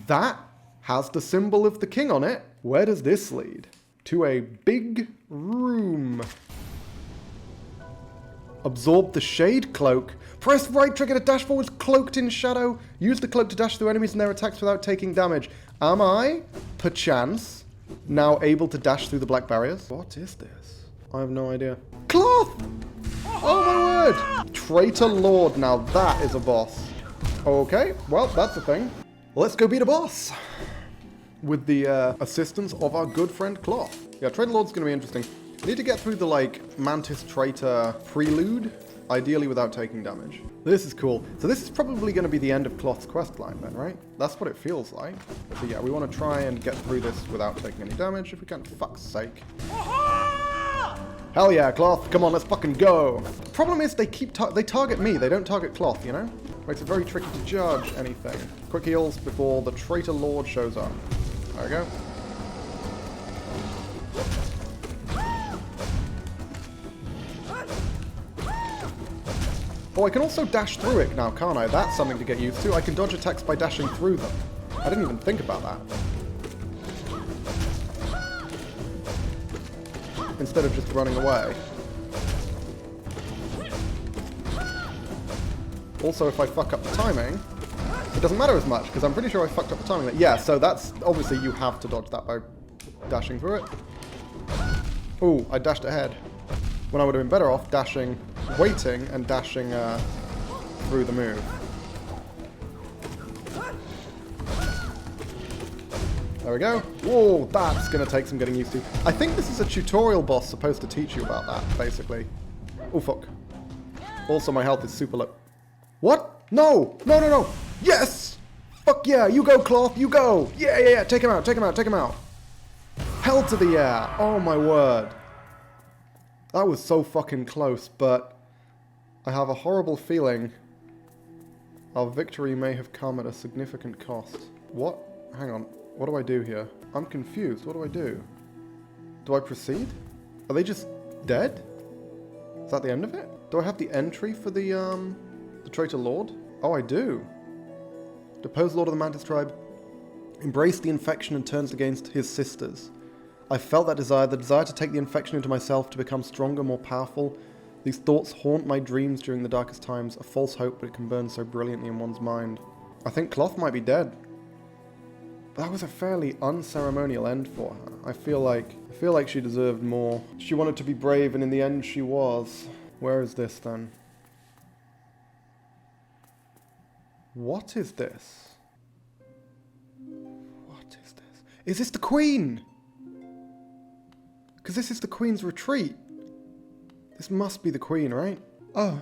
That has the symbol of the king on it. Where does this lead? To a big room. Absorb the shade cloak. Press right trigger to dash forwards, cloaked in shadow. Use the cloak to dash through enemies and their attacks without taking damage. Am I, perchance, now able to dash through the black barriers? What is this? I have no idea. Cloth! Oh my word! Traitor Lord, now that is a boss. Okay, well, that's a thing. Let's go beat a boss. With the assistance of our good friend Cloth. Yeah, Traitor Lord's gonna be interesting. I need to get through the, like, Mantis Traitor prelude, ideally without taking damage. This is cool. So this is probably going to be the end of Cloth's questline then, right? That's what it feels like. So yeah, we want to try and get through this without taking any damage, if we can, for fuck's sake. Hell yeah, Cloth, come on, let's fucking go. The problem is they target me, they don't target Cloth, you know? Makes it very tricky to judge anything. Quick heals before the Traitor Lord shows up. There we go. Oh, I can also dash through it now, can't I? That's something to get used to. I can dodge attacks by dashing through them. I didn't even think about that. Instead of just running away. Also, if I fuck up the timing, it doesn't matter as much, because I'm pretty sure I fucked up the timing. Yeah, so that's... Obviously, you have to dodge that by dashing through it. Ooh, I dashed ahead. When I would have been better off dashing... waiting and dashing through the move. There we go. Whoa, that's going to take some getting used to. I think this is a tutorial boss supposed to teach you about that, basically. Oh, fuck. Also, my health is super low. What? No! No, no, no! Yes! Fuck yeah! You go, Cloth! You go! Yeah, yeah, yeah! Take him out! Take him out! Take him out! Hell to the air! Oh, my word. That was so fucking close, but... I have a horrible feeling our victory may have come at a significant cost. What? Hang on. What do I do here? I'm confused. What do I do? Do I proceed? Are they just dead? Is that the end of it? Do I have the entry for the Traitor Lord? Oh, I do. Depose Lord of the Mantis tribe. Embrace the infection and turns against his sisters. I felt that desire. The desire to take the infection into myself, to become stronger, more powerful. These thoughts haunt my dreams during the darkest times, a false hope, but it can burn so brilliantly in one's mind. I think Cloth might be dead. But that was a fairly unceremonial end for her. I feel like she deserved more. She wanted to be brave, and in the end she was. Where is this then? What is this? What is this? Is this the Queen? Because this is the Queen's retreat. This must be the Queen, right? Oh.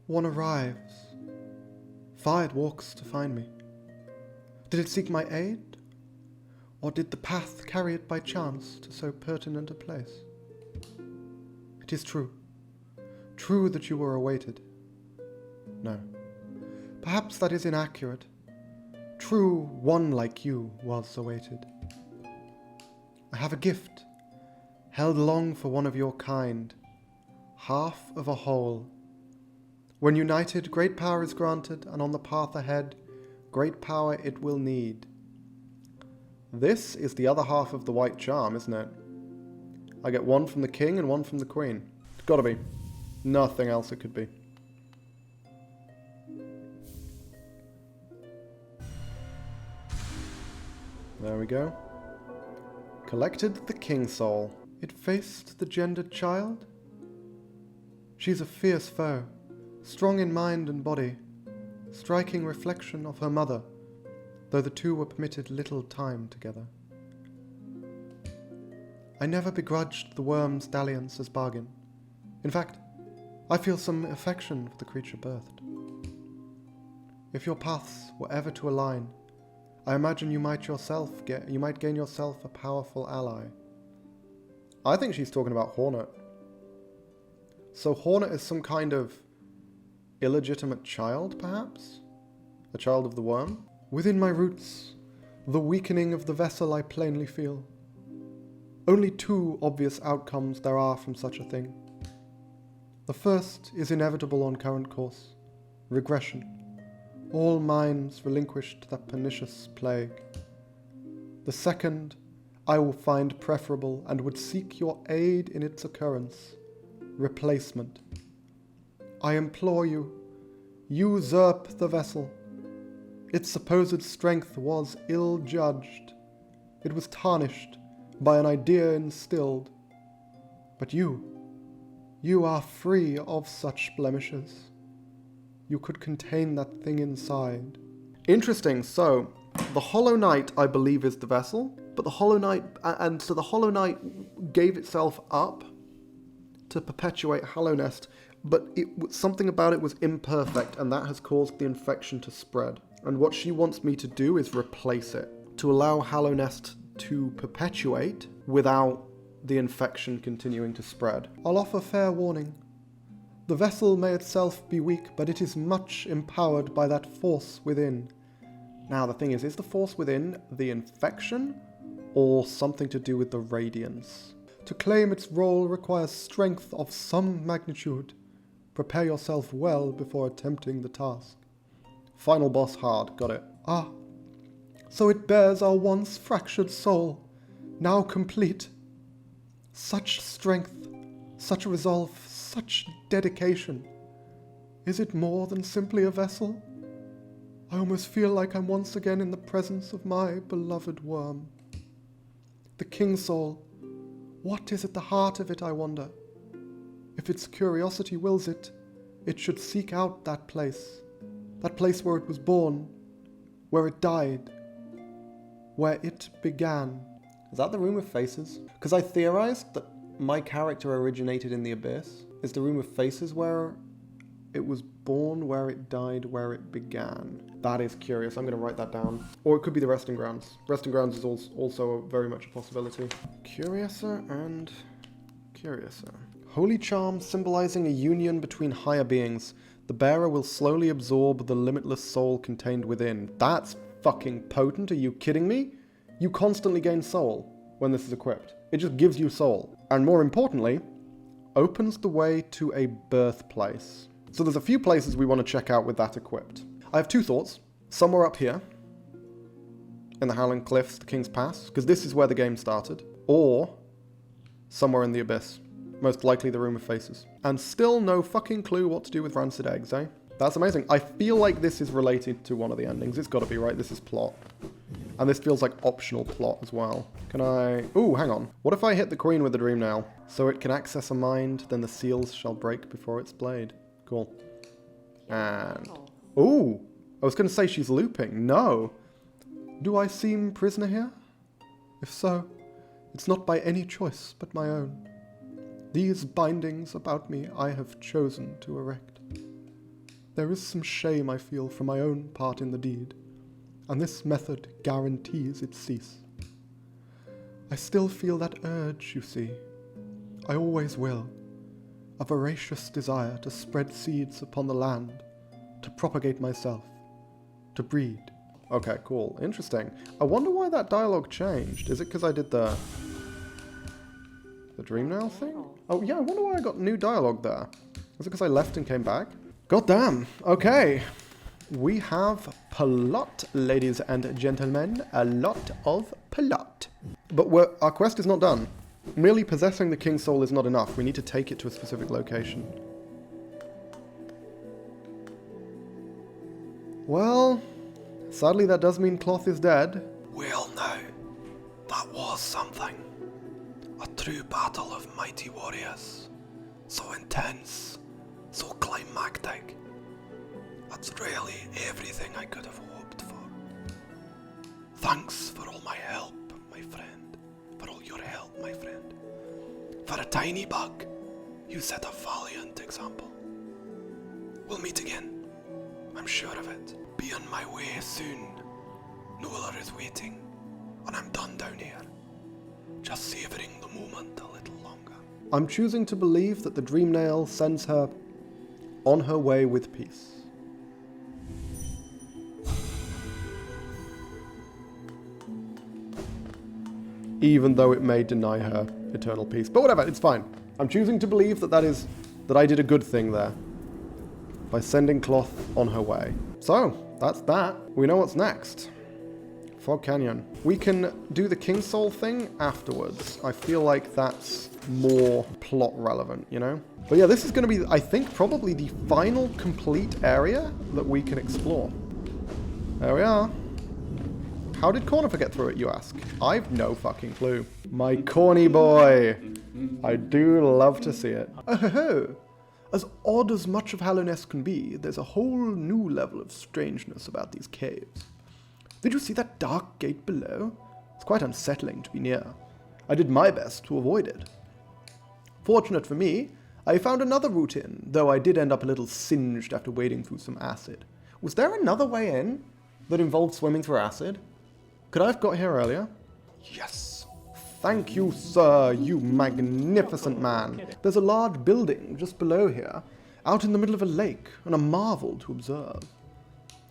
One arrives. Far it walks to find me. Did it seek my aid? Or did the path carry it by chance to so pertinent a place? It is true. True that you were awaited. No. Perhaps that is inaccurate. True, one like you was awaited. I have a gift. Held long for one of your kind, half of a whole. When united, great power is granted, and on the path ahead, great power it will need. This is the other half of the white charm, isn't it? I get one from the king and one from the queen. It's gotta be. Nothing else it could be. There we go. Collected the king soul. It faced the gendered child? She's a fierce foe, strong in mind and body, striking reflection of her mother, though the two were permitted little time together. I never begrudged the worm's dalliance as bargain. In fact, I feel some affection for the creature birthed. If your paths were ever to align, I imagine you might gain yourself a powerful ally. I think she's talking about Hornet. So Hornet is some kind of illegitimate child, perhaps? A child of the worm? Within my roots, the weakening of the vessel I plainly feel. Only two obvious outcomes there are from such a thing. The first is inevitable on current course, regression. all minds relinquished that pernicious plague. The second I will find preferable, and would seek your aid in its occurrence. Replacement. I implore you, usurp the vessel. Its supposed strength was ill-judged. It was tarnished by an idea instilled. But you are free of such blemishes. You could contain that thing inside. Interesting, so the Hollow Knight, I believe, is the vessel, but the Hollow Knight, and so the Hollow Knight gave itself up to perpetuate Hallownest, but something about it was imperfect, and that has caused the infection to spread. And what she wants me to do is replace it, to allow Hallownest to perpetuate without the infection continuing to spread. I'll offer fair warning. The vessel may itself be weak, but it is much empowered by that force within. Now the thing is the force within the infection, or something to do with the radiance? To claim its role requires strength of some magnitude. Prepare yourself well before attempting the task. Final boss hard, got it. Ah, so it bears our once fractured soul, now complete. Such strength, such resolve, such dedication. Is it more than simply a vessel? I almost feel like I'm once again in the presence of my beloved worm. The King Soul. What is at the heart of it, I wonder? If its curiosity wills it, it should seek out that place where it was born, where it died, where it began. Is that the Room of Faces? Because I theorized that my character originated in the Abyss. Is the Room of Faces where it was born, where it died, where it began? That is curious. I'm going to write that down. Or it could be the Resting Grounds. Resting Grounds is also very much a possibility. Curiouser and curiouser. Holy charm symbolizing a union between higher beings. The bearer will slowly absorb the limitless soul contained within. That's fucking potent. Are you kidding me? You constantly gain soul when this is equipped. It just gives you soul. And more importantly, opens the way to a birthplace. So there's a few places we want to check out with that equipped. I have two thoughts. Somewhere up here, in the Howling Cliffs, the King's Pass, because this is where the game started. Or somewhere in the Abyss. Most likely the Room of Faces. And still no fucking clue what to do with rancid eggs, eh? That's amazing. I feel like this is related to one of the endings. It's got to be, right? This is plot. And this feels like optional plot as well. Can I... Ooh, hang on. What if I hit the Queen with the Dream Nail? So it can access a mind, then the seals shall break before its blade. Cool. And... Ooh! I was going to say she's looping. No! Do I seem prisoner here? If so, it's not by any choice but my own. These bindings about me I have chosen to erect. There is some shame I feel for my own part in the deed, and this method guarantees its cease. I still feel that urge, you see. I always will. A voracious desire to spread seeds upon the land, to propagate myself, to breed. Okay, cool. Interesting. I wonder why that dialogue changed. Is it because I did the Dream Nail thing? Oh yeah, I wonder why I got new dialogue there. Is it because I left and came back? God damn. Okay. We have plot, ladies and gentlemen. A lot of plot. But our quest is not done. Merely possessing the King's Soul is not enough. We need to take it to a specific location. Well, sadly that does mean Cloth is dead. Well now, that was something. A true battle of mighty warriors. So intense, so climactic. That's really everything I could have hoped for. Thanks for all my help, my friend. For all your help, my friend. For a tiny bug, you set a valiant example. We'll meet again. I'm sure of it. Be on my way soon. Nola is waiting, and I'm done down here. Just savouring the moment a little longer. I'm choosing to believe that the Dream Nail sends her on her way with peace. Even though it may deny her eternal peace. But whatever, it's fine. I'm choosing to believe that I did a good thing there. By sending Cloth on her way. So, that's that. We know what's next. Fog Canyon. We can do the King Soul thing afterwards. I feel like that's more plot relevant, you know? But yeah, this is going to be, I think, probably the final complete area that we can explore. There we are. How did Cornifer get through it, you ask? I've no fucking clue. My corny boy. I do love to see it. Oh, as odd as much of Hallownest can be, there's a whole new level of strangeness about these caves. Did you see that dark gate below? It's quite unsettling to be near. I did my best to avoid it. Fortunate for me, I found another route in, though I did end up a little singed after wading through some acid. Was there another way in that involved swimming through acid? Could I have got here earlier? Yes. Thank you, sir, you magnificent man. There's a large building just below here, out in the middle of a lake, and a marvel to observe.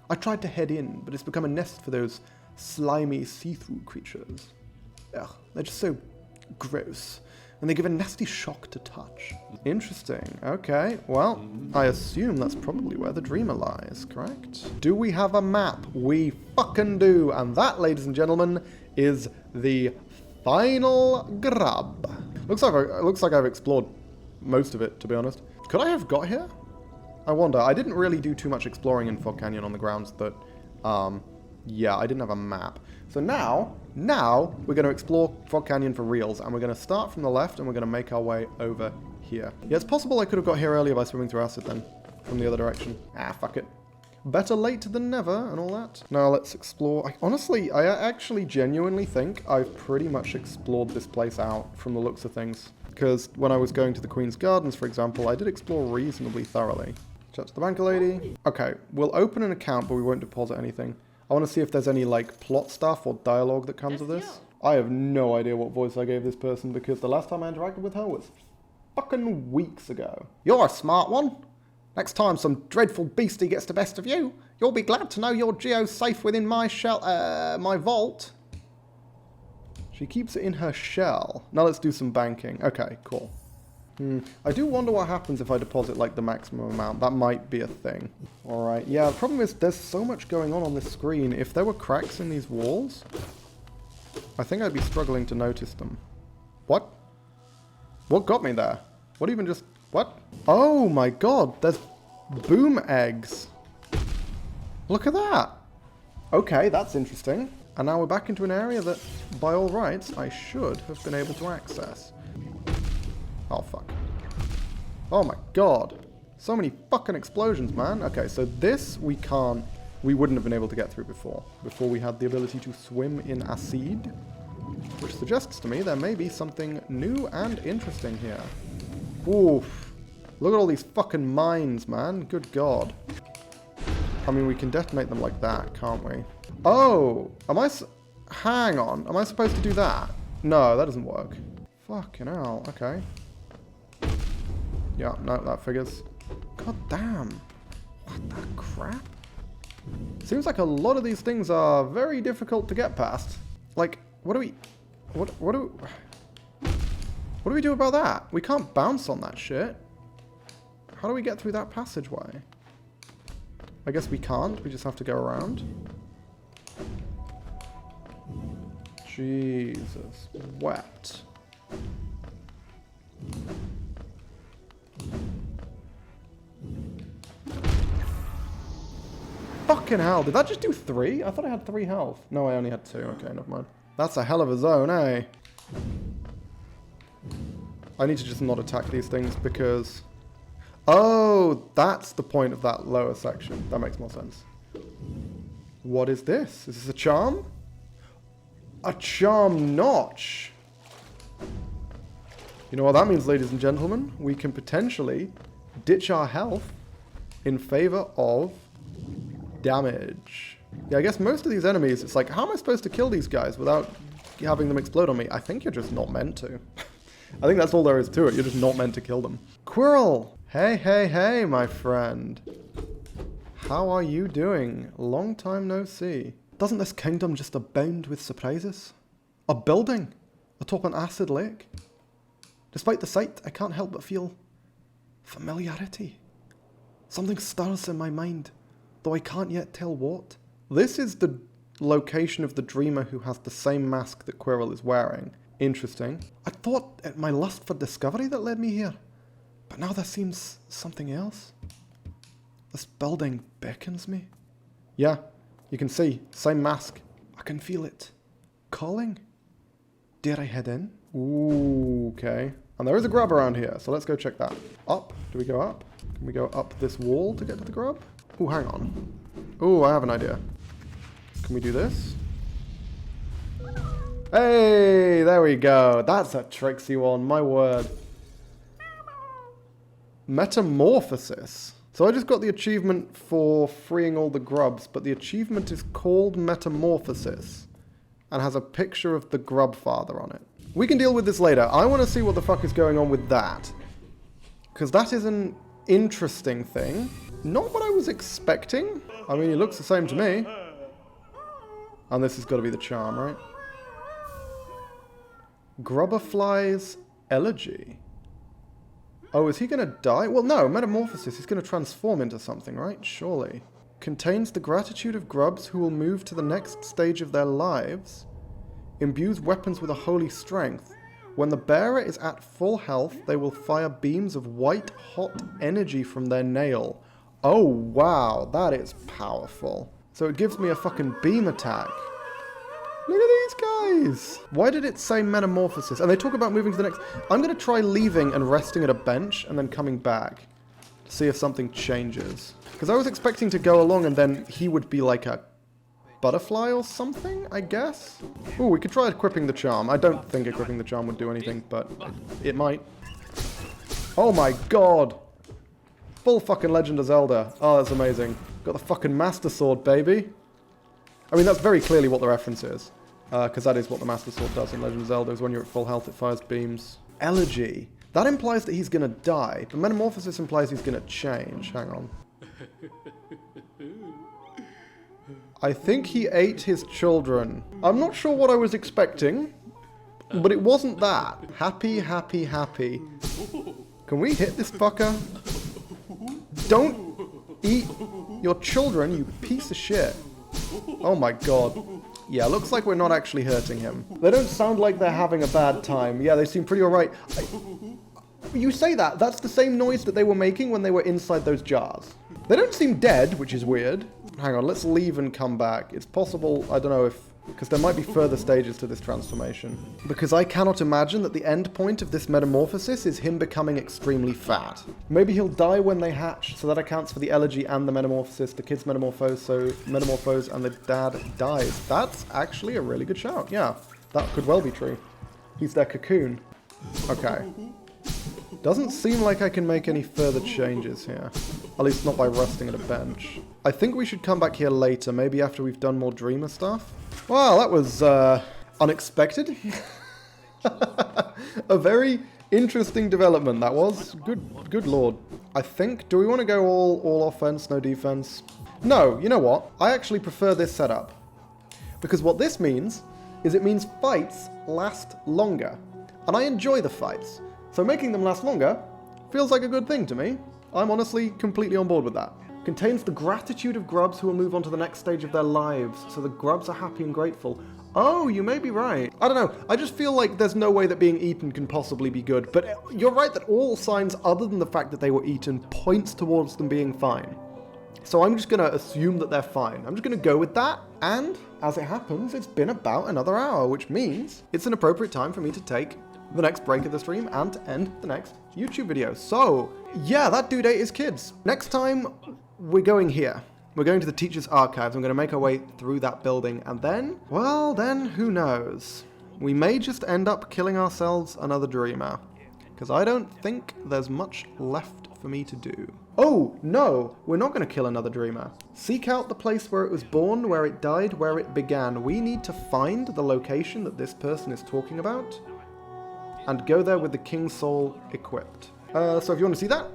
I tried to head in, but it's become a nest for those slimy, see-through creatures. Ugh, they're just so gross, and they give a nasty shock to touch. Interesting. Okay, well, I assume that's probably where the dreamer lies, correct? Do we have a map? We fucking do, and that, ladies and gentlemen, is the final grub. Looks like I've explored most of it, to be honest. Could I have got here? I wonder. I didn't really do too much exploring in Fog Canyon on the grounds that, yeah, I didn't have a map. So now we're going to explore Fog Canyon for reals, and we're going to start from the left, and we're going to make our way over here. Yeah, it's possible I could have got here earlier by swimming through acid then, from the other direction. Ah, fuck it. Better late than never, and all that. Now let's explore. I actually genuinely think I've pretty much explored this place out from the looks of things. Because when I was going to the Queen's Gardens, for example, I did explore reasonably thoroughly. Chat to the banker lady. Okay, we'll open an account, but we won't deposit anything. I want to see if there's any, like, plot stuff or dialogue that comes of this. I have no idea what voice I gave this person, because the last time I interacted with her was fucking weeks ago. You're a smart one. Next time some dreadful beastie gets the best of you, you'll be glad to know your geo's safe within my my vault. She keeps it in her shell. Now let's do some banking. Okay, cool. I do wonder what happens if I deposit, like, the maximum amount. That might be a thing. Alright, yeah, the problem is there's so much going on this screen. If there were cracks in these walls, I think I'd be struggling to notice them. What? What got me there? What even just... What? Oh my god, there's boom eggs. Look at that. Okay, that's interesting. And now we're back into an area that, by all rights, I should have been able to access. Oh, fuck. Oh my god. So many fucking explosions, man. Okay, so this we wouldn't have been able to get through before. Before we had the ability to swim in acid. Which suggests to me there may be something new and interesting here. Oof. Look at all these fucking mines, man. Good god. I mean, we can detonate them like that, can't we? Oh! Hang on. Am I supposed to do that? No, that doesn't work. Fucking hell. Okay. Yeah, no, that figures. God damn. What the crap? Seems like a lot of these things are very difficult to get past. Like, what do we do about that? We can't bounce on that shit. How do we get through that passageway? I guess we can't. We just have to go around. Jesus. Wept. Fucking hell. Did that just do 3? I thought I had 3 health. No, I only had 2. Okay, never mind. That's a hell of a zone, eh? I need to just not attack these things because... Oh, that's the point of that lower section. That makes more sense. What is this? Is this a charm? A charm notch. You know what that means, ladies and gentlemen? We can potentially ditch our health in favor of damage. Yeah, I guess most of these enemies, it's like, how am I supposed to kill these guys without having them explode on me? I think you're just not meant to. I think that's all there is to it. You're just not meant to kill them. Quirrell! Hey, hey, hey, my friend. How are you doing? Long time no see. Doesn't this kingdom just abound with surprises? A building atop an acid lake. Despite the sight, I can't help but feel familiarity. Something stirs in my mind. though I can't yet tell what. This is the location of the dreamer who has the same mask that Quirrell is wearing. Interesting. I thought it my lust for discovery that led me here, but now there seems something else. This building beckons me. Yeah, you can see, same mask. I can feel it calling. Dare I head in? Ooh, okay. And there is a grub around here, so let's go check that. Up? Do we go up? Can we go up this wall to get to the grub? Ooh, hang on. Ooh, I have an idea. Can we do this? Hey, there we go. That's a tricksy one, my word. Metamorphosis. So I just got the achievement for freeing all the grubs, but the achievement is called Metamorphosis and has a picture of the Grubfather on it. We can deal with this later. I want to see what the fuck is going on with that, because that is an interesting thing. Not what I was expecting. I mean, it looks the same to me. And this has got to be the charm, right? Grubberfly's Elegy. Oh, is he going to die? Well, no, Metamorphosis. He's going to transform into something, right? Surely. Contains the gratitude of grubs who will move to the next stage of their lives. Imbues weapons with a holy strength. When the bearer is at full health, they will fire beams of white hot energy from their nail. Oh, wow. That is powerful. So it gives me a fucking beam attack. Look at these guys. Why did it say Metamorphosis? And they talk about moving to the next... I'm going to try leaving and resting at a bench and then coming back to see if something changes. Because I was expecting to go along and then he would be like a butterfly or something, I guess? Ooh, we could try equipping the charm. I don't think equipping the charm would do anything, but it might. Oh my god. Full fucking Legend of Zelda. Oh, that's amazing. Got the fucking Master Sword, baby. I mean, that's very clearly what the reference is. Because that is what the Master Sword does in Legend of Zelda, is when you're at full health, it fires beams. Elegy. That implies that he's going to die. But Metamorphosis implies he's going to change. Hang on. I think he ate his children. I'm not sure what I was expecting, but it wasn't that. Happy, happy, happy. Can we hit this fucker? Don't eat your children, you piece of shit. Oh my god. Yeah, looks like we're not actually hurting him. They don't sound like they're having a bad time. Yeah, they seem pretty alright. You say that. That's the same noise that they were making when they were inside those jars. They don't seem dead, which is weird. Hang on, let's leave and come back. It's possible, I don't know if... Because there might be further stages to this transformation. Because I cannot imagine that the end point of this metamorphosis is him becoming extremely fat. Maybe he'll die when they hatch, so that accounts for the elegy and the metamorphosis. The kids metamorphose and the dad dies. That's actually a really good shout. Yeah, that could well be true. He's their cocoon. Okay. Doesn't seem like I can make any further changes here. At least not by resting at a bench. I think we should come back here later, maybe after we've done more Dreamer stuff. Wow, that was unexpected. A very interesting development, that was. Good lord. I think, do we want to go all offense, no defense? No, you know what? I actually prefer this setup. Because what this means is it means fights last longer. And I enjoy the fights. So making them last longer feels like a good thing to me. I'm honestly completely on board with that. Contains the gratitude of grubs who will move on to the next stage of their lives, so the grubs are happy and grateful. Oh, you may be right. I don't know, I just feel like there's no way that being eaten can possibly be good, but you're right that all signs other than the fact that they were eaten points towards them being fine. So I'm just going to assume that they're fine. I'm just going to go with that, and as it happens, it's been about another hour, which means it's an appropriate time for me to take the next break of the stream and to end the next YouTube video. So, yeah, that due date is kids. Next time, we're going here. We're going to the teacher's archives. I'm going to make our way through that building, and then, well, then who knows? We may just end up killing ourselves another dreamer, because I don't think there's much left for me to do. Oh, no, we're not going to kill another dreamer. Seek out the place where it was born, where it died, where it began. We need to find the location that this person is talking about, and go there with the King's Soul equipped. So if you want to see that,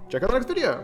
check out the next video.